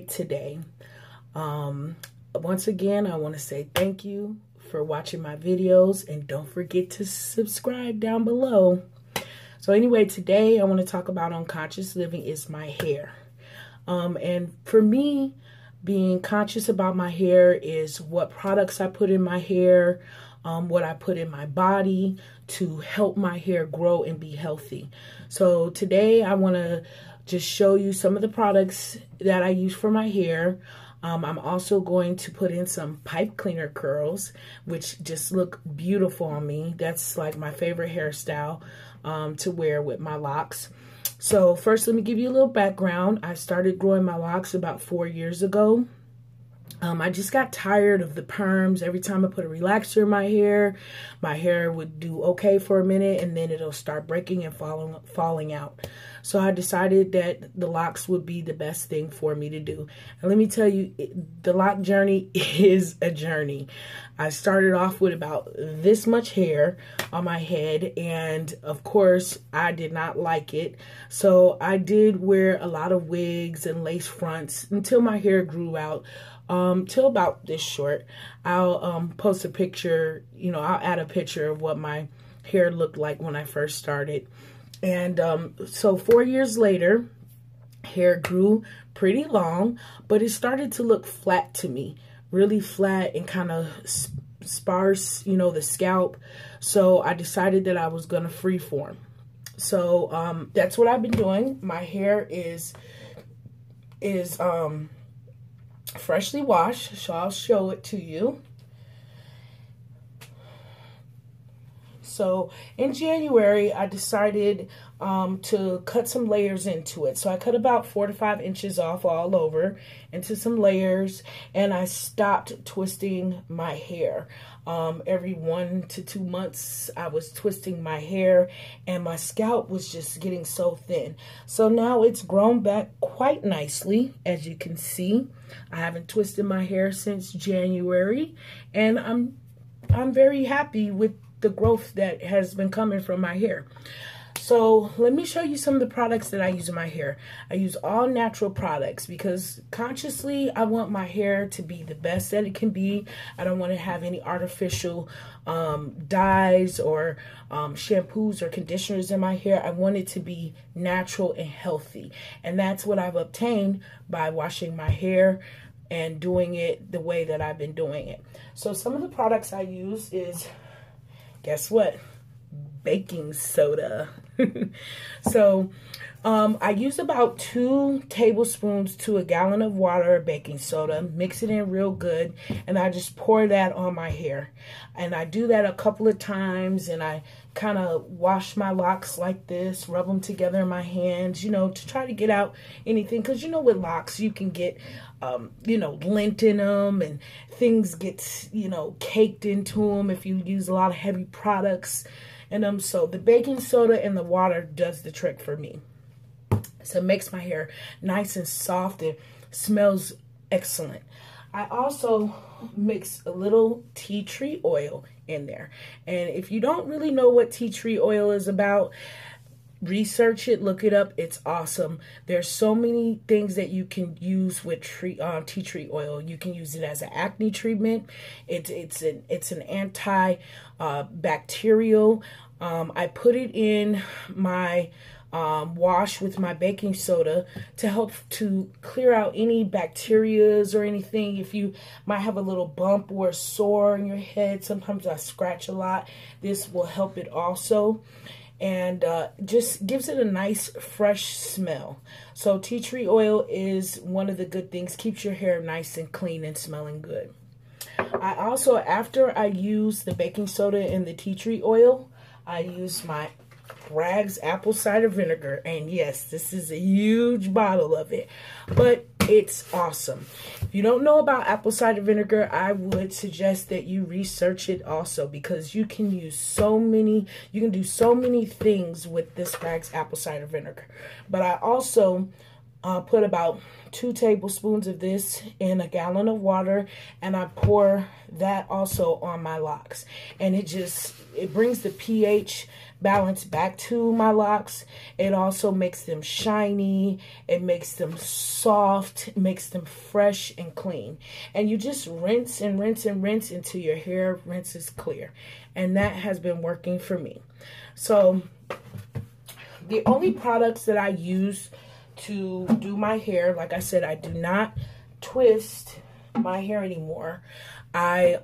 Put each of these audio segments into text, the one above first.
make today. Once again, I want to say thank you for watching my videos, and don't forget to subscribe down below. So anyway, today I want to talk about unconscious living is my hair. And for me, being conscious about my hair is what products I put in my hair, what I put in my body to help my hair grow and be healthy. So today I want to just show you some of the products that I use for my hair. I'm also going to put in some pipe cleaner curls, which just look beautiful on me. That's like my favorite hairstyle to wear with my locks. So first, let me give you a little background. I started growing my locks about 4 years ago. I just got tired of the perms. Every time I put a relaxer in my hair would do okay for a minute, and then it'll start breaking and falling out. So I decided that the locks would be the best thing for me to do. And let me tell you, the lock journey is a journey. I started off with about this much hair on my head, and of course I did not like it. So I did wear a lot of wigs and lace fronts until my hair grew out. Till about this short. I'll post a picture, I'll add a picture of what my hair looked like when I first started. And so 4 years later, hair grew pretty long, but it started to look flat to me, really flat and kind of sparse, the scalp. So I decided that I was going to freeform. So that's what I've been doing. My hair is freshly washed, so I'll show it to you. So in January, I decided to cut some layers into it. So I cut about 4 to 5 inches off all over into some layers, and I stopped twisting my hair. Every 1 to 2 months, I was twisting my hair, and my scalp was just getting so thin. So now it's grown back quite nicely, as you can see. I haven't twisted my hair since January, and I'm very happy with the growth that has been coming from my hair. So let me show you some of the products that I use in my hair. I use all natural products because consciously I want my hair to be the best that it can be. I don't want to have any artificial dyes or shampoos or conditioners in my hair. I want it to be natural and healthy. And that's what I've obtained by washing my hair and doing it the way that I've been doing it. So some of the products I use is, guess what? Baking soda. So I use about 2 tablespoons to a gallon of water of baking soda, mix it in real good, and I just pour that on my hair. And I do that a couple of times, and I kind of wash my locks like this, rub them together in my hands, to try to get out anything. Because with locks, you can get, lint in them, and things get, caked into them if you use a lot of heavy products in them. So the baking soda and the water does the trick for me. So it makes my hair nice and soft and smells excellent. I also mix a little tea tree oil in there. And if you don't really know what tea tree oil is about, research it, look it up. It's awesome. There's so many things that you can use with tea tree oil. You can use it as an acne treatment. It's an anti-bacterial. I put it in my wash with my baking soda to help to clear out any bacterias or anything. If you might have a little bump or a sore in your head, sometimes I scratch a lot, this will help it also. And just gives it a nice fresh smell. So tea tree oil is one of the good things, keeps your hair nice and clean and smelling good. I also, after I use the baking soda and the tea tree oil, I use my Bragg's apple cider vinegar. And yes, this is a huge bottle of it, but it's awesome. If you don't know about apple cider vinegar, I would suggest that you research it also, because you can do so many things with this Bragg's apple cider vinegar. But I also put about 2 tablespoons of this in a gallon of water, and I pour that also on my locks. And it brings the pH balance back to my locks. It also makes them shiny. It makes them soft. It makes them fresh and clean. And you just rinse and rinse and rinse until your hair rinses clear. And that has been working for me. So the only products that I use to do my hair, like I said, I do not twist my hair anymore. I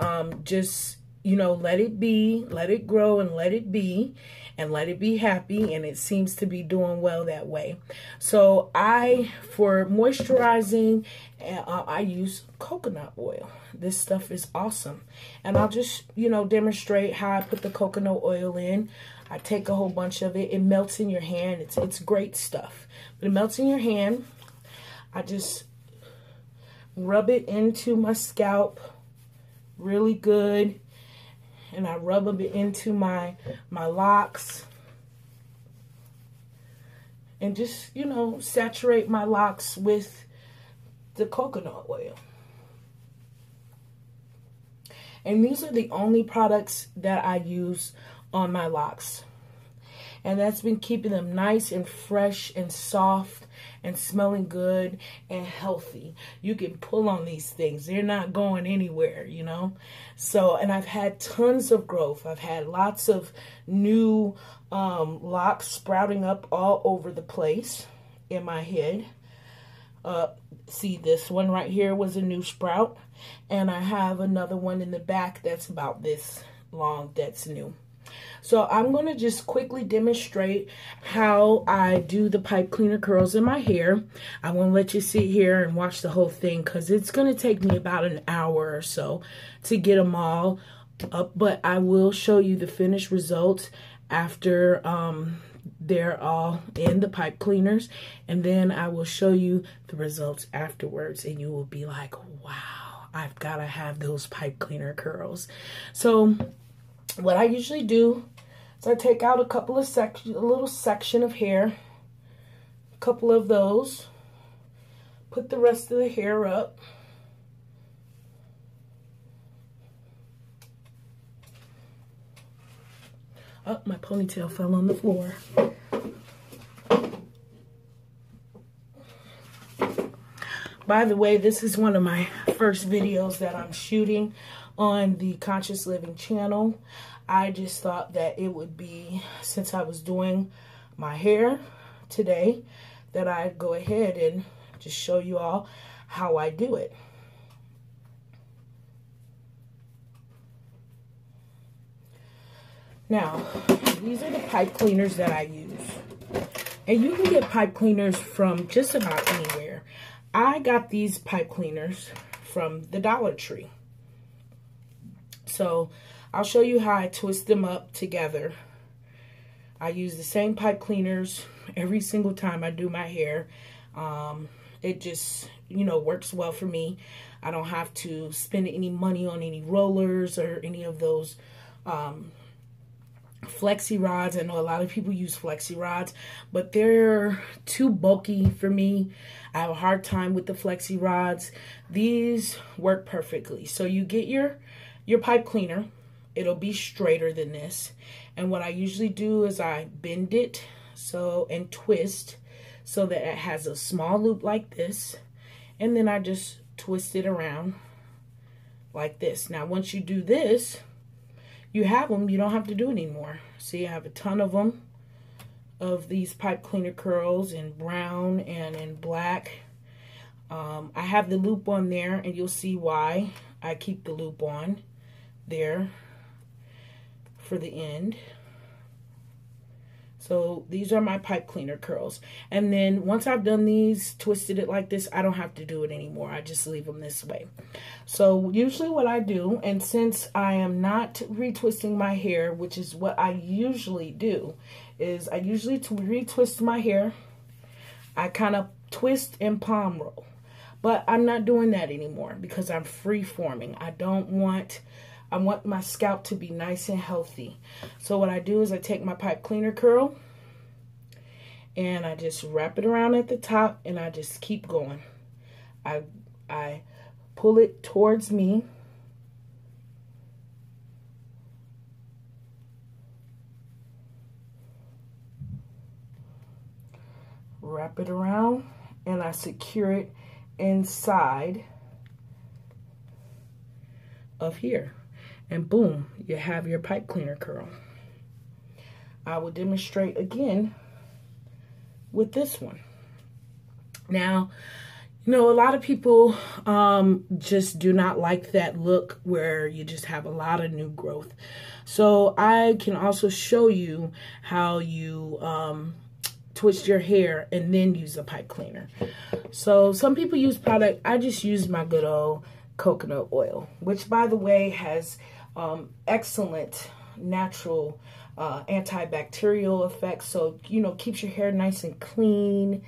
just, you know, let it be, let it grow, and let it be happy, and it seems to be doing well that way. So for moisturizing, I use coconut oil. This stuff is awesome. And I'll just, you know, demonstrate how I put the coconut oil in. I take a whole bunch of it. It melts in your hand. It's great stuff. But it melts in your hand. I just rub it into my scalp really good. And I rub it into my locks. And just, you know, saturate my locks with the coconut oil. And these are the only products that I use on my locks. And that's been keeping them nice and fresh and soft and smelling good and healthy. You can pull on these things. They're not going anywhere, you know. So, and I've had tons of growth. I've had lots of new locks sprouting up all over the place in my head. See, this one right here was a new sprout. And I have another one in the back that's about this long that's new. So I'm going to just quickly demonstrate how I do the pipe cleaner curls in my hair. I won't let you sit here and watch the whole thing because it's going to take me about an hour or so to get them all up. But I will show you the finished results after they're all in the pipe cleaners. And then I will show you the results afterwards. And you will be like, wow, I've got to have those pipe cleaner curls. So what I usually do is I take out a little section of hair, a couple of those, put the rest of the hair up. Oh, my ponytail fell on the floor. By the way, this is one of my first videos that I'm shooting on the Conscious Living channel. I just thought that it would be, since I was doing my hair today, that I'd go ahead and just show you all how I do it. Now, these are the pipe cleaners that I use. And you can get pipe cleaners from just about anywhere. I got these pipe cleaners from the Dollar Tree. So I'll show you how I twist them up together. I use the same pipe cleaners every single time I do my hair. It just, you know, works well for me. I don't have to spend any money on any rollers or any of those flexi rods. I know a lot of people use flexi rods, but they're too bulky for me. I have a hard time with the flexi rods. These work perfectly. So you get your pipe cleaner. It'll be straighter than this. And what I usually do is I bend it and twist so that it has a small loop like this. And then I just twist it around like this. Now, once you do this, you have them. You don't have to do it anymore. See, I have a ton of them, of these pipe cleaner curls in brown and in black. I have the loop on there, and you'll see why I keep the loop on there for the end. So these are my pipe cleaner curls. And then once I've done these, twisted it like this, I don't have to do it anymore. I just leave them this way. So usually what I do, and since I am not retwisting my hair, which is what I usually do, is I usually retwist my hair. I kind of twist and palm roll. But I'm not doing that anymore because I'm free forming. I want my scalp to be nice and healthy. So what I do is I take my pipe cleaner curl and I just wrap it around at the top, and I just keep going. I pull it towards me. Wrap it around, and I secure it inside of here. And boom, you have your pipe cleaner curl. I will demonstrate again with this one. Now, you know, a lot of people just do not like that look where you just have a lot of new growth. So I can also show you how you twist your hair and then use a pipe cleaner. So some people use product. I just use my good old coconut oil, which by the way has excellent natural antibacterial effects. So, you know, keeps your hair nice and clean.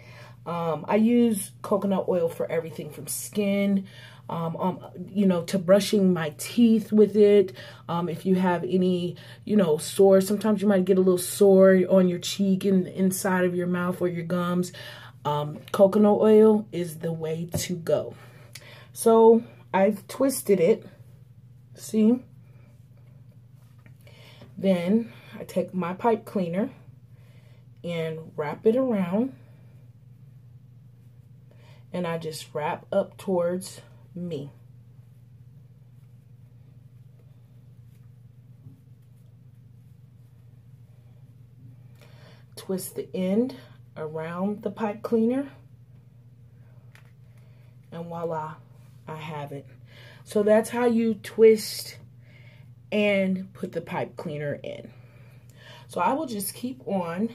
I use coconut oil for everything from skin, you know, to brushing my teeth with it. If you have any, you know, sores, sometimes you might get a little sore on your cheek and inside of your mouth or your gums. Coconut oil is the way to go. So I've twisted it, see? Then I take my pipe cleaner and wrap it around, and I just wrap up towards me. Twist the end around the pipe cleaner, and voila, I have it. So that's how you twist and put the pipe cleaner in. So I will just keep on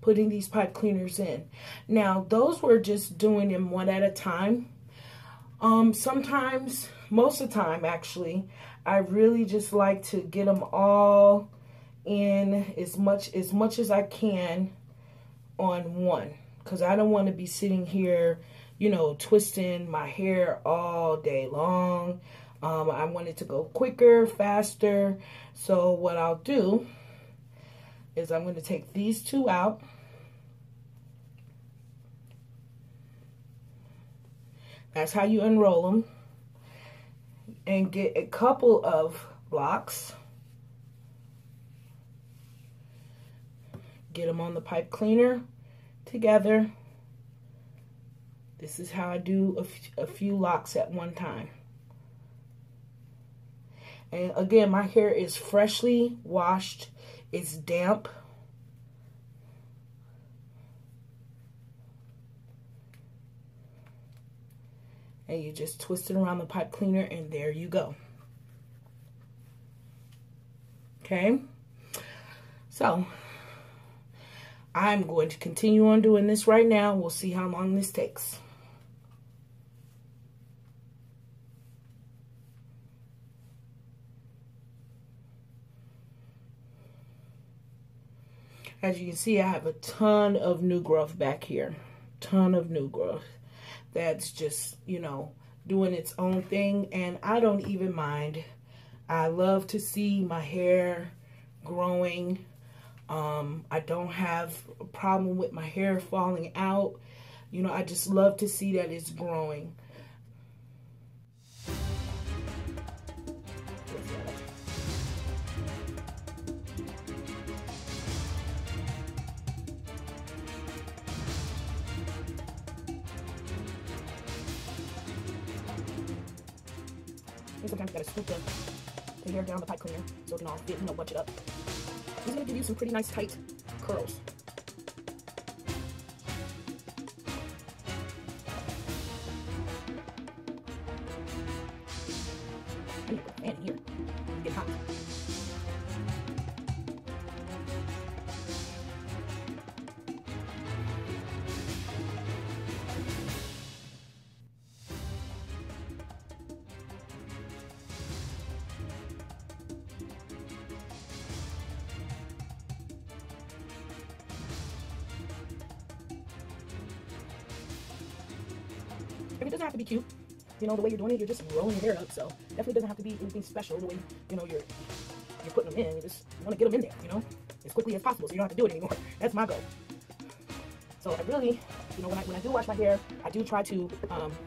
putting these pipe cleaners in. Now, those were just doing them one at a time. Sometimes, most of the time actually, I really just like to get them all in as much as I can on one, because I don't want to be sitting here, you know, twisting my hair all day long. I want it to go quicker, faster. So what I'll do is I'm going to take these two out. That's how you unroll them. And get a couple of locs. Get them on the pipe cleaner together. This is how I do a few locs at one time. And again, my hair is freshly washed. It's damp. And you just twist it around the pipe cleaner, and there you go. Okay? So, I'm going to continue on doing this right now. We'll see how long this takes. As you can see, I have a ton of new growth back here. Ton of new growth. That's just, you know, doing its own thing. And I don't even mind. I love to see my hair growing. I don't have a problem with my hair falling out. You know, I just love to see that it's growing. Sometimes you gotta scoop the hair down the pipe cleaner so it can all fit, you know, bunch it up. This is gonna give you some pretty nice tight curls. I need to put a fan in here. It's getting hot. It doesn't have to be cute. You know, the way you're doing it, you're just rolling your hair up. So definitely doesn't have to be anything special the way, you know, you're you're putting them in. You just want to get them in there, you know, as quickly as possible so you don't have to do it anymore. That's my goal. So I really, you know, when I do wash my hair, I do try to, you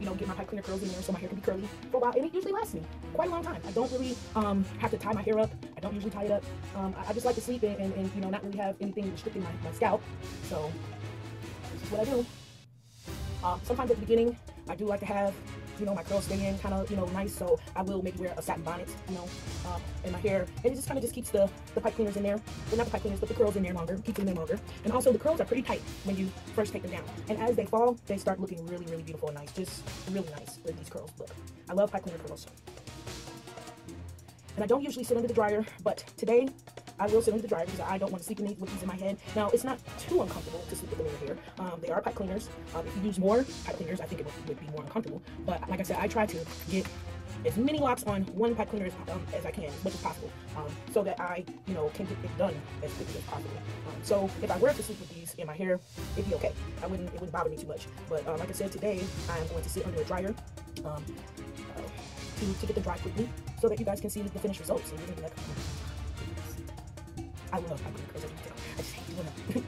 know, get my pipe cleaner curls in there so my hair can be curly for a while, and it usually lasts me quite a long time. I don't really have to tie my hair up. I don't usually tie it up. I just like to sleep and you know, not really have anything restricting my scalp. So this is what I do. Sometimes at the beginning, I do like to have, you know, my curls stay in kind of, you know, nice. So I will maybe wear a satin bonnet, you know, in my hair. And it just kind of just keeps the pipe cleaners in there. Well, not the pipe cleaners, but the curls in there longer, keeps them in longer. And also the curls are pretty tight when you first take them down. And as they fall, they start looking really, really beautiful and nice. Just really nice where these curls look. I love pipe cleaner curls. And I don't usually sit under the dryer, but today I will sit under the dryer because I don't want to sleep with these in my head. Now, it's not too uncomfortable to sleep with them in your hair. They are pipe cleaners. If you use more pipe cleaners, I think it would be more uncomfortable. But like I said, I try to get as many locks on one pipe cleaner as I can, as much as possible, so that I, you know, can get it done as quickly as possible. So if I were to sleep with these in my hair, it'd be okay. It wouldn't bother me too much. But like I said, today I am going to sit under a dryer to get them dry quickly, so that you guys can see the finished results. And you're gonna be like, oh, I love pipe cleaner curls. I just hate doing them.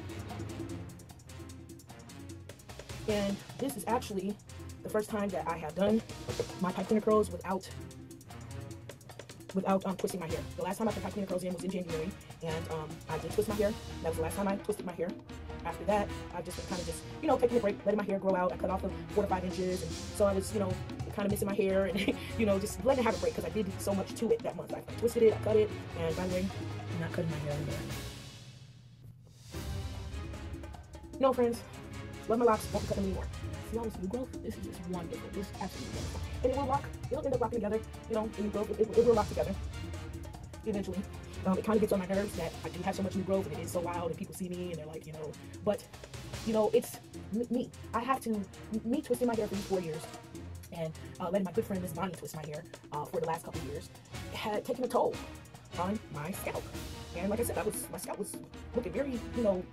And this is actually the first time that I have done my pipe cleaner curls without twisting my hair. The last time I put pipe cleaner curls in was in January, and I did twist my hair. That was the last time I twisted my hair. After that, I've just been kind of just, you know, taking a break, letting my hair grow out. I cut off the 4 to 5 inches, and so I was, you know, kind of missing my hair, and you know, just letting it have a break because I did so much to it that month. I twisted it, I cut it, and by the way, I'm not cutting my hair anymore. No, friends, love my locks, won't cut them anymore. See all this new growth? This is just wonderful. This is absolutely wonderful. And it will lock. It'll end up locking together. You know, the new growth, it will lock together eventually. It kind of gets on my nerves that I do have so much new growth and it is so wild and people see me and they're like, you know, but, you know, it's me. I have to, me twisting my hair for these 4 years and letting my good friend Miss Bonnie twist my hair for the last couple of years had taken a toll on my scalp. And like I said, my scalp was looking very, you know,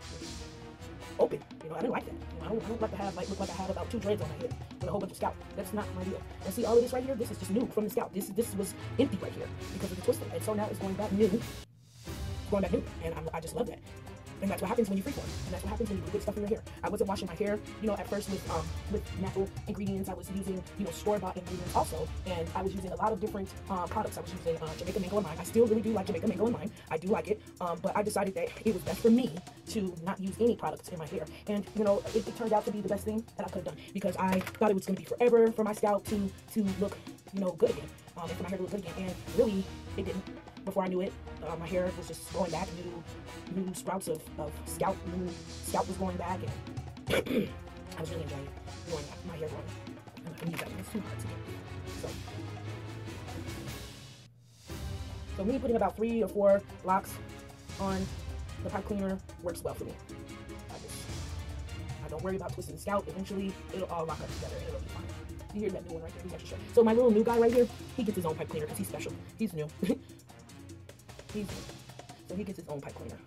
open. You know, I didn't like that. You know, I don't like to have, like, look like I have about 2 dreads on my head with a whole bunch of scalp. That's not my deal. And see all of this right here? This is just new from the scalp. This was empty right here because of the twisting. And so now it's going back new. It's going back new. And I just love that. And that's what happens when you freeform. And that's what happens when you put stuff in your hair. I wasn't washing my hair, you know, at first with natural ingredients. I was using, you know, store-bought ingredients also. And I was using a lot of different products. I was using Jamaican Mango in mine. I still really do like Jamaican Mango in mine. I do like it. But I decided that it was best for me to not use any products in my hair. And, you know, it turned out to be the best thing that I could have done. Because I thought it was going to be forever for my scalp to look, you know, good again. And for my hair to look good again. And really, it didn't. Before I knew it, my hair was just going back, new sprouts of scalp, new scalp was going back, and I was really enjoying growing my hair growing. I'm not gonna use that one, it's too hard to get. So me putting about 3 or 4 locks on the pipe cleaner works well for me. I don't worry about twisting the scalp. Eventually, it'll all lock up together and it'll be fine. You hear that new one right there? He's extra short. So my little new guy right here, he gets his own pipe cleaner because he's special. He's new. So he gets his own pipe cleaner.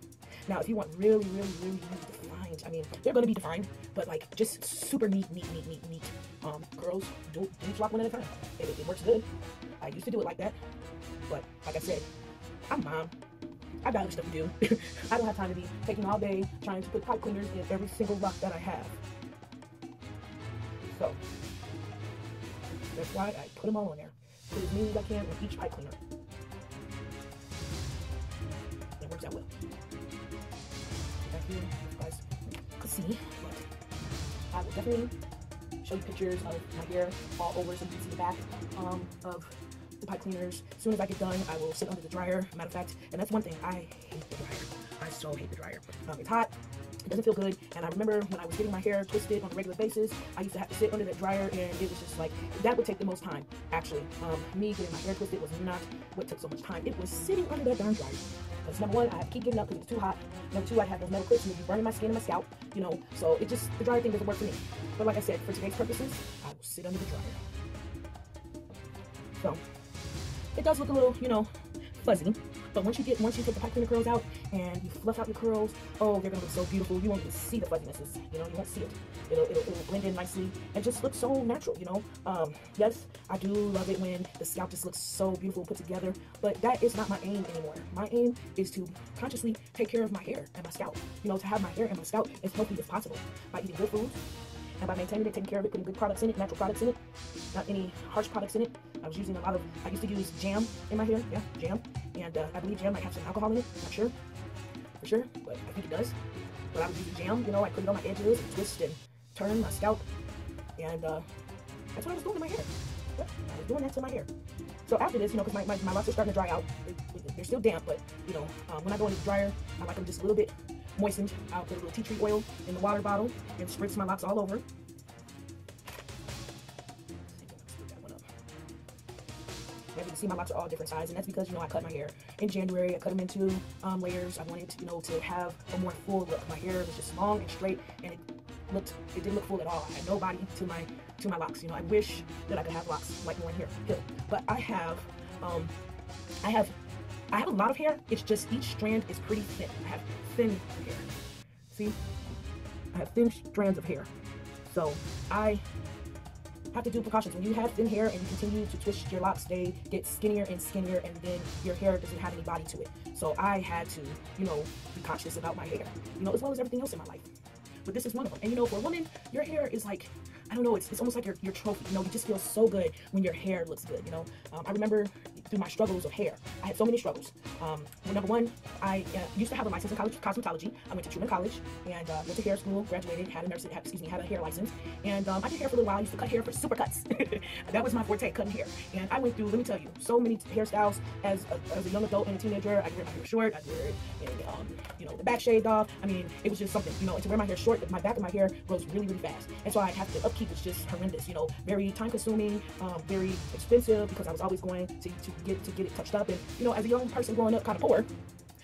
Now, if you want really, really, really, really defined, I mean, they're going to be defined, but like just super neat curls, do each lock one at a time. It works good. I used to do it like that, but like I said, I'm mom. I got other stuff to do. I don't have time to be taking all day trying to put pipe cleaners in every single lock that I have. So that's why I put them all on there. Put as many as I can on each pipe cleaner. It works out well. Back here, you guys can see, but I will definitely show you pictures of my hair all over so you can see the back of the pipe cleaners. As soon as I get done, I will sit under the dryer. Matter of fact, and that's one thing, I hate the dryer. I so hate the dryer. It's hot. It doesn't feel good, and I remember when I was getting my hair twisted on a regular basis, I used to have to sit under that dryer, and it was just like, that would take the most time, actually. Me getting my hair twisted was not what took so much time. It was sitting under that darn dryer. Because number one, I have to keep getting up because it's too hot. Number two, I have those metal clips and it'd be burning my skin and my scalp, you know, so it just, the dryer thing doesn't work for me. But like I said, for today's purposes, I will sit under the dryer. So, it does look a little, you know, fuzzy. But once you take the pipe cleaner curls out and you fluff out your curls, oh, they're gonna look so beautiful. You won't even see the fuzzinesses. You know, you won't see it. It'll blend in nicely and just look so natural. You know, yes, I do love it when the scalp just looks so beautiful put together. But that is not my aim anymore. My aim is to consciously take care of my hair and my scalp. You know, to have my hair and my scalp as healthy as possible by eating good foods and by maintaining it, taking care of it, putting good products in it, natural products in it, not any harsh products in it. I used to use jam in my hair, yeah, jam, and I believe jam might have some alcohol in it, not sure, for sure, but I think it does. But I was using jam, you know, I put it on my edges and twist and turn my scalp, and that's what I was doing to my hair. Yeah, I was doing that to my hair. So after this, you know, because my locks are starting to dry out, they're still damp, but, you know, when I go into the dryer, I like them just a little bit moistened. I'll put a little tea tree oil in the water bottle and spritz my locks all over. As you can see, my locks are all different sizes, and that's because, you know, I cut my hair in January. I cut them into layers. I wanted, you know, to have a more full look. My hair was just long and straight, and it didn't look full at all. I had no body to my locks. You know, I wish that I could have locks like more in here, but I have a lot of hair. It's just each strand is pretty thin. I have thin hair. See? I have thin strands of hair. So I have to do precautions. When you have thin hair and you continue to twist your locks, they get skinnier and skinnier, and then your hair doesn't have any body to it. So I had to, you know, be conscious about my hair, you know, as well as everything else in my life. But this is one of them. And, you know, for a woman, your hair is like, I don't know, it's almost like your trophy. You know, you just feel so good when your hair looks good, you know. I remember through my struggles of hair, I had so many struggles. Well, number one, I used to have a license in cosmetology. I went to Truman College and went to hair school, graduated, had a hair license. And I did hair for a little while. I used to cut hair for super cuts. That was my forte, cutting hair. And I went through, let me tell you, so many hairstyles as a young adult and a teenager. I wear my hair short, I wear it, you know, the back shaved off. I mean, it was just something, you know, and to wear my hair short, my back of my hair grows really, really fast. And so I have to upkeep. It's just horrendous, you know, very time consuming, very expensive, because I was always going to get it touched up. And, you know, as a young person growing up kind of poor,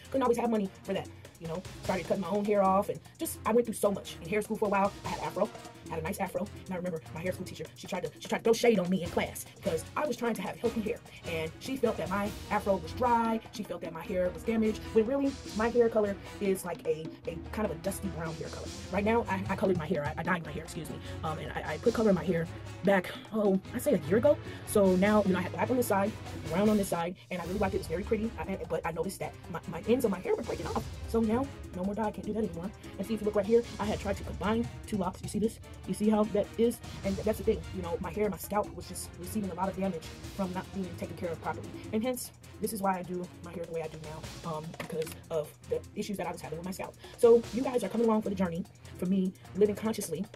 couldn't always have money for that. You know, started cutting my own hair off, and just, I went through so much. In hair school for a while, I had afro, had a nice afro, and I remember my hair school teacher, she tried to throw shade on me in class because I was trying to have healthy hair, and she felt that my afro was dry, she felt that my hair was damaged, when really, my hair color is like a kind of a dusty brown hair color. Right now, I colored my hair, I dyed my hair, excuse me, and I put color in my hair back, I say a year ago. So now, you know, I have black on this side, brown on this side, and I really liked it. It's very pretty, but I noticed that my ends of my hair were breaking off. So now, no more dye, I can't do that anymore. And see, if you look right here, I had tried to combine two locks. You see this? You see how that is? And that's the thing, you know, my hair, my scalp was just receiving a lot of damage from not being taken care of properly. And hence, this is why I do my hair the way I do now, because of the issues that I was having with my scalp. So you guys are coming along for the journey, for me living consciously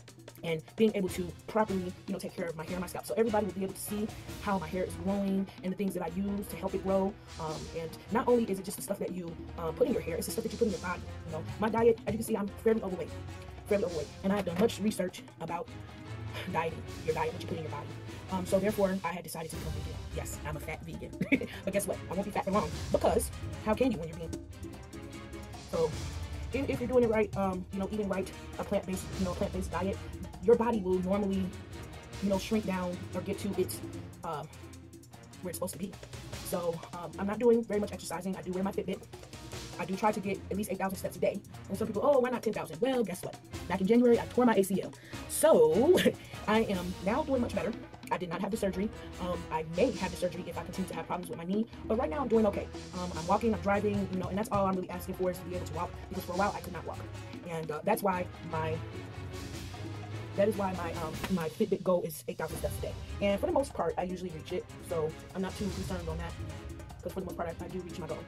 and being able to properly, you know, take care of my hair and my scalp. So everybody will be able to see how my hair is growing and the things that I use to help it grow. And not only is it just the stuff that you put in your hair, it's the stuff that you put in your body. You know, my diet, as you can see, I'm fairly overweight. And I have done much research about dieting, your diet, what you put in your body. So therefore, I had decided to become vegan. Yes, I'm a fat vegan. But guess what? I won't be fat for long, because how can you when you're vegan? So if you're doing it right, you know, eating right, a plant-based diet, your body will normally, you know, shrink down or get to its where it's supposed to be. So I'm not doing very much exercising. I do wear my Fitbit. I do try to get at least 8,000 steps a day. And some people, oh, why not 10,000? Well, guess what? Back in January, I tore my ACL. So I am now doing much better. I did not have the surgery. I may have the surgery if I continue to have problems with my knee, but right now I'm doing okay. I'm walking, I'm driving, you know, and that's all I'm really asking for, is to be able to walk, because for a while I could not walk. And that's why my Fitbit goal is 8,000 steps a day. And for the most part, I usually reach it. So I'm not too concerned on that, because for the most part, I do reach my goal.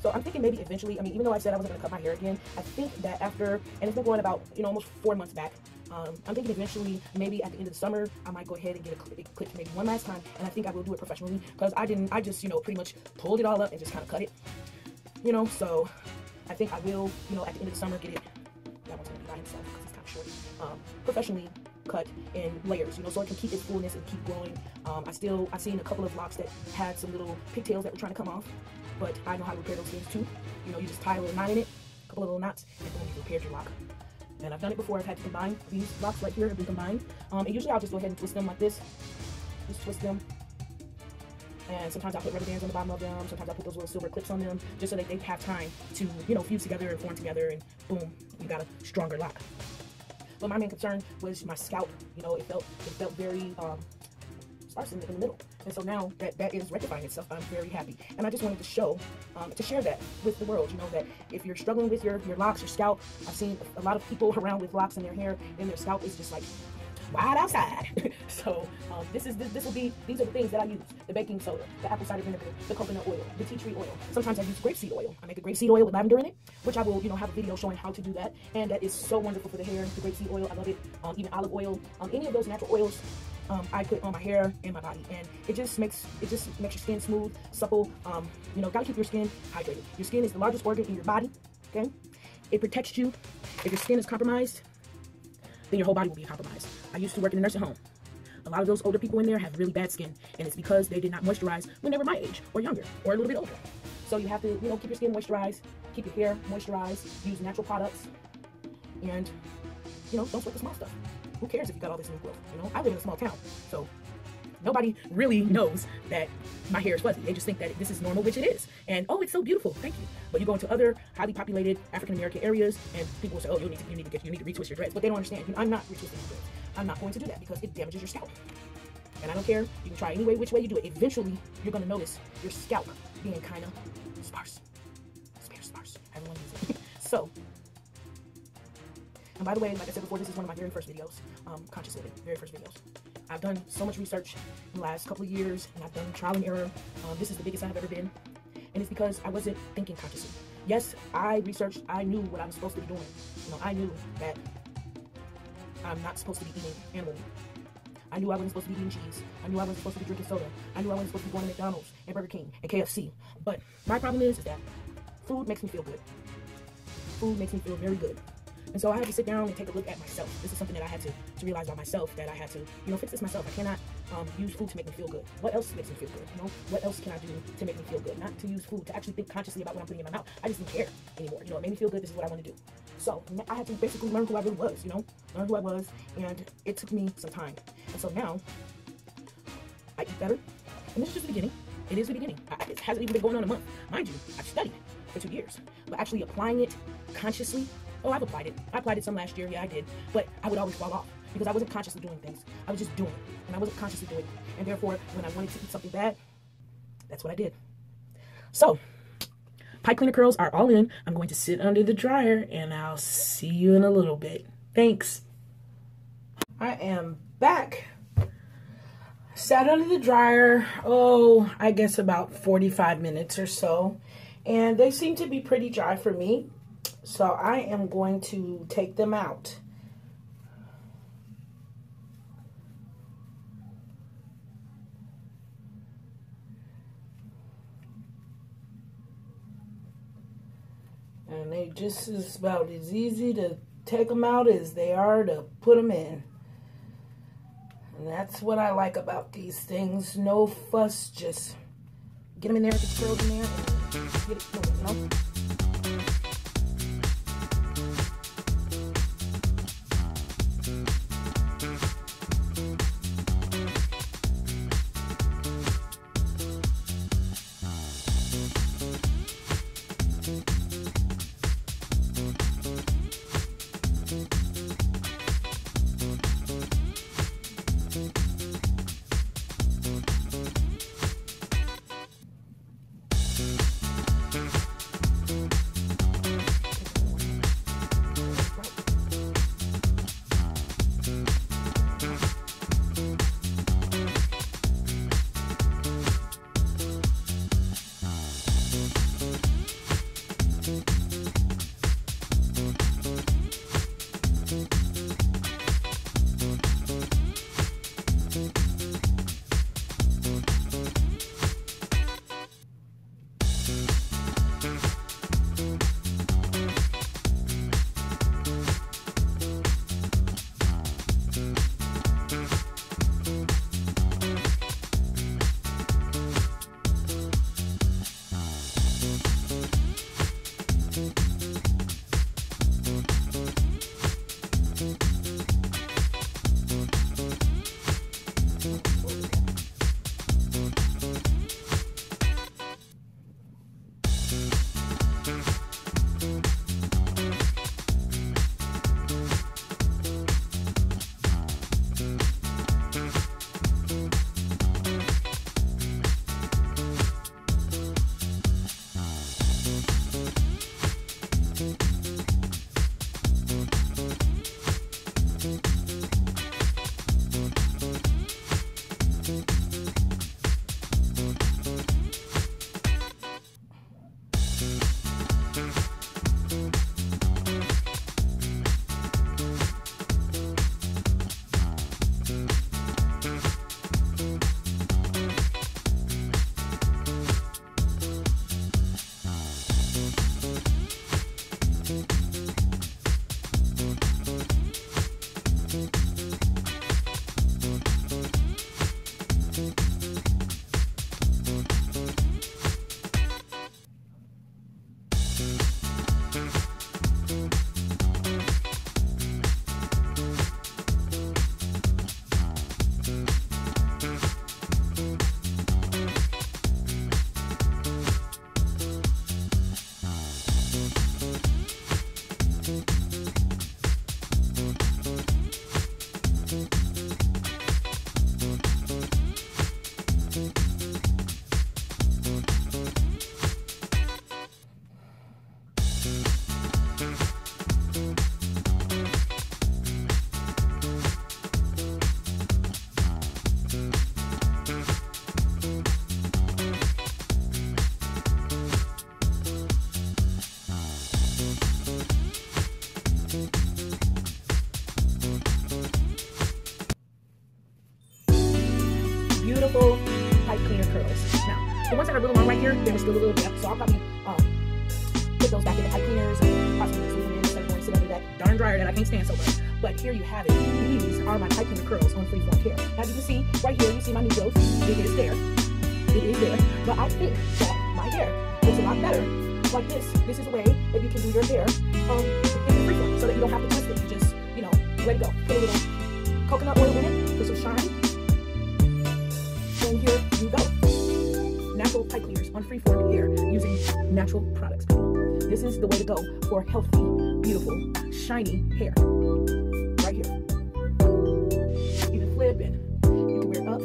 So I'm thinking maybe eventually, I mean, even though I said I wasn't going to cut my hair again, I think that after, and it's been going about, you know, almost 4 months back, I'm thinking eventually, maybe at the end of the summer, I might go ahead and get a clip maybe one last time, and I think I will do it professionally, because I just, you know, pretty much pulled it all up and just kind of cut it, you know. So I think I will, you know, at the end of the summer, get it, that one's going to be by himself because it's kind of short, professionally cut in layers, you know, so it can keep its fullness and keep growing. I've seen a couple of locks that had some little pigtails that were trying to come off, but I know how to repair those things too. You know, you just tie a little knot in it, a couple of little knots, and then you've repaired your lock. And I've done it before. I've had to combine these locks right here, have been combined. And usually I'll just go ahead and twist them like this, Just twist them. And sometimes I put rubber bands on the bottom of them. Sometimes I put those little silver clips on them just so that they have time to, you know, fuse together and form together, and boom, you got a stronger lock. But my main concern was my scalp. You know, it felt very sparse in the middle. And so now that is rectifying itself, I'm very happy. And I just wanted to show, to share that with the world, you know, that if you're struggling with your locks, your scalp, I've seen a lot of people around with locks in their hair and their scalp is just like wide outside. So these are the things that I use: the baking soda, the apple cider vinegar, the coconut oil, the tea tree oil. Sometimes I use grapeseed oil. I make a grapeseed oil with lavender in it, which I will, you know, have a video showing how to do that. And that is so wonderful for the hair. The grapeseed oil, I love it. Even olive oil, any of those natural oils, I put on my hair and my body, and it just makes your skin smooth, supple. You know, gotta keep your skin hydrated. Your skin is the largest organ in your body. Okay, it protects you. If your skin is compromised, then your whole body will be compromised. I used to work in a nursing home. A lot of those older people in there have really bad skin, and it's because they did not moisturize when they were my age or younger or a little bit older. So you have to, you know, keep your skin moisturized, keep your hair moisturized, use natural products, and, you know, don't sweat the small stuff. Who cares if you got all this new growth? You know, I live in a small town, so nobody really knows that my hair is fuzzy. They just think that this is normal, which it is. And, oh, it's so beautiful, thank you. But you go into other highly populated African-American areas, and people will say, oh, you need to retwist your dreads. But they don't understand. I'm not retwisting my dreads. I'm not going to do that because it damages your scalp. And I don't care. You can try any way, which way you do it. Eventually, you're going to notice your scalp being kind of sparse. Sparse. Everyone uses it. So, and by the way, like I said before, this is one of my very first videos, conscious living, very first videos. I've done so much research in the last couple of years, and I've done trial and error. This is the biggest I have ever been, and it's because I wasn't thinking consciously. Yes, I researched. I knew what I was supposed to be doing. You know, I knew that I'm not supposed to be eating animal meat. I knew I wasn't supposed to be eating cheese. I knew I wasn't supposed to be drinking soda. I knew I wasn't supposed to be going to McDonald's and Burger King and KFC. But my problem is that food makes me feel good. Food makes me feel very good. And so I had to sit down and take a look at myself. This is something that I had to realize about myself, that I had to, you know, fix this myself. I cannot use food to make me feel good. What else makes me feel good? You know, what else can I do to make me feel good? Not to use food, to actually think consciously about what I'm putting in my mouth. I just didn't care anymore. You know, it made me feel good. This is what I want to do. So I had to basically learn who I really was, you know, learn who I was. And it took me some time. And so now I eat better. And this is just the beginning. It is the beginning. It hasn't even been going on a month. Mind you, I've studied for 2 years. But actually applying it consciously, oh, I've applied it. I applied it some last year. Yeah, I did. But I would always fall off because I wasn't consciously doing things. I was just doing it. And I wasn't consciously doing it. And therefore, when I wanted to eat something bad, that's what I did. So, pipe cleaner curls are all in. I'm going to sit under the dryer, and I'll see you in a little bit. Thanks. I am back. Sat under the dryer, oh, I guess about 45 minutes or so. And they seem to be pretty dry for me. So I am going to take them out. And they just is about as easy to take them out as they are to put them in. And that's what I like about these things. No fuss, just get them in there, get the curls in there, and get it moving, you know? curls. Now, the ones that are a little long right here, they were still a little damp, so I'll probably put those back in the pipe cleaners and possibly just leave them in instead of going to sit under that darn dryer that I can't stand so much. But here you have it. These are my pipe cleaner curls on freeform hair. Now you can see right here, you see my new growth. It is there. It is there. But I think that my hair looks a lot better like this. This is a way that you can do your hair in freeform so that you don't have to twist it. You just, you know, let it go. Put a little coconut oil in it for some shine. And here you go. Natural pipe cleaners on freeform hair using natural products. This is the way to go for healthy, beautiful, shiny hair. Right here. Even flip and you can wear it up.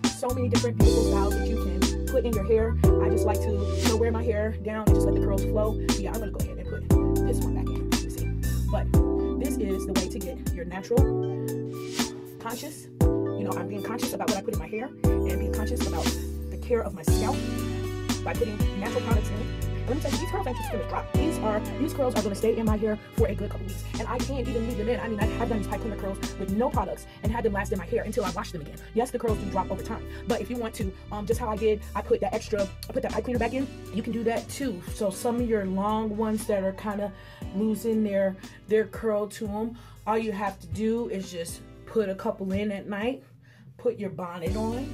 So many different beautiful styles that you can put in your hair. I just like to, you know, wear my hair down and just let the curls flow. Yeah, I'm gonna go ahead and put this one back in. You see, but this is the way to get your natural, conscious. You know, I'm being conscious about what I put in my hair and being conscious about the care of my scalp by putting natural products in it. And let me tell you, these curls ain't just gonna drop. These curls are gonna stay in my hair for a good couple weeks. And I can't even leave them in. I mean, I've done these pipe cleaner curls with no products and had them last in my hair until I wash them again. Yes, the curls do drop over time. But if you want to, just how I did, I put that pipe cleaner back in, you can do that too. So some of your long ones that are kind of losing their curl to them, all you have to do is just put a couple in at night, put your bonnet on,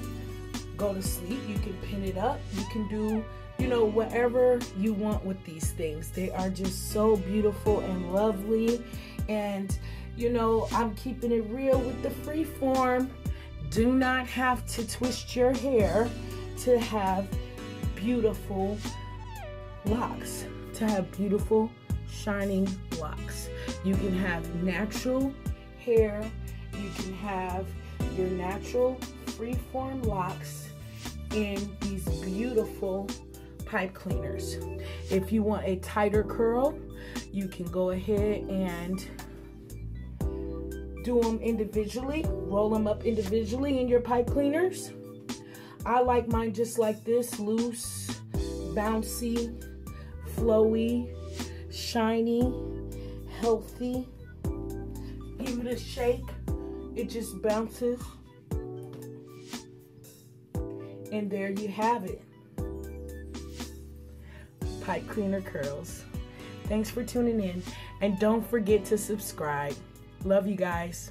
go to sleep. You can pin it up. You can do, you know, whatever you want with these things. They are just so beautiful and lovely. And, you know, I'm keeping it real with the freeform. Do not have to twist your hair to have beautiful locks, to have beautiful shining locks. You can have natural hair. You can have your natural freeform locks in these beautiful pipe cleaners. If you want a tighter curl, you can go ahead and do them individually, roll them up individually in your pipe cleaners. I like mine just like this, loose, bouncy, flowy, shiny, healthy. Give it a shake, it just bounces. And there you have it. Pipe cleaner curls. Thanks for tuning in. And don't forget to subscribe. Love you guys.